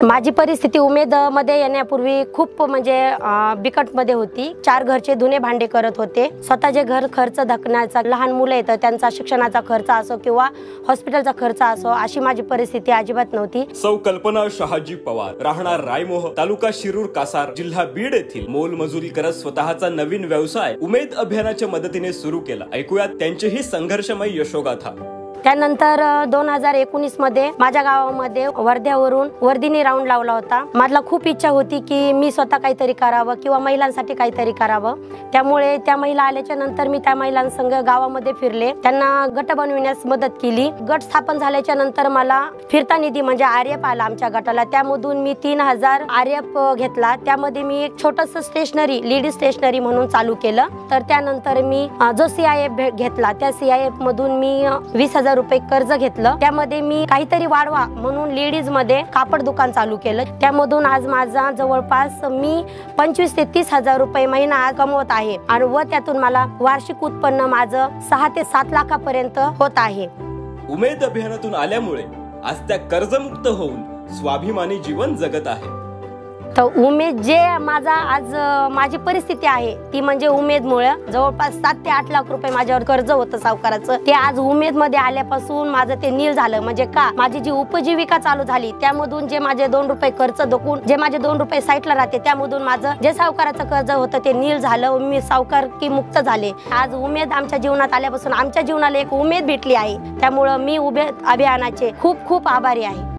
माझी परिस्थिती उमेद मध्ये येण्यापूर्वी खूप म्हणजे बिकट मध्ये होती। 4 घरचे धुणे भांडे करत होते। स्वतःचे घर खर्च धकण्याचा, लहान मुलं आहेत त्यांचा शिक्षणाचा खर्च असो किंवा हॉस्पिटलचा खर्च असो, अशी माझी परिस्थिती अजिबात नव्हती। सौ कल्पना शहाजी पवार, राहणार रायमोह, तालुका शिरूर कासार, जिल्हा बीड येथील मोलमजुरी करत स्वतःचा नवीन व्यवसाय उमेद अभियानाच्या मदतीने सुरू केला। ऐकूयात त्यांचीही संघर्षमय यशोगाथा। त्यानंतर 2019 मध्ये माझ्या गावामध्ये वर्ध्यावरून वर्दीनी राऊंड लावला होता। मला खूप इच्छा होती की मी स्वतः काहीतरी करावं किंवा महिलांसाठी काहीतरी करावं। त्यामुळे त्या महिला आल्याच्या नंतर मी त्या महिलांसंग गावामध्ये फिरले, त्यांना गट बनविण्यास मदत केली। गट स्थापन झाल्याच्या नंतर मला फिरता निधी म्हणजे आरएफ आला आमच्या गटाला, त्यामधून मी 3000 आरएफ घेतला। त्यामध्ये मी एक छोटंसं स्टेशनरी, लेडीज स्टेशनरी म्हणून चालू केलं। तर त्यानंतर मी जो सीआयएफ घेतला, त्या सीआयएफ मधून मी 20,000 रुपये कर्ज घेतलं। त्यामध्ये मी काहीतरी वाढवा म्हणून लेडीज मध्ये कापड दुकान चालू केलं। त्यामधून आज माझा जवळपास मी 25 ते 30,000 रुपये महिना कमवत आहे आणि व त्यातून मला वार्षिक उत्पन्न माझं 6 ते 7 लाखापर्यंत होत आहे। उमेद अभियानातून आल्यामुळे आज त्या कर्जमुक्त होऊन स्वाभिमानी जीवन जगत आहे। तर उमेद जे माझा आज माझी परिस्थिती आहे ती म्हणजे उमेदमुळे जवळपास 7 ते 8 लाख रुपये माझ्यावर कर्ज होतं सावकाराचं, ते आज उमेद मध्ये आल्यापासून माझं ते नील झालं। म्हणजे का, माझी जी उपजीविका चालू झाली त्यामधून जे माझे 2 रुपये खर्च धकून जे माझे 2 रुपये साईटला राहते, त्यामधून माझं जे सावकाराचं कर्ज होतं ते नील झालं। मी सावकारकी मुक्त झाले। आज उमेद आमच्या जीवनात आल्यापासून आमच्या जीवनाला एक उमेद भेटली आहे। त्यामुळे मी उमेद अभियानाचे खूप खूप आभारी आहे।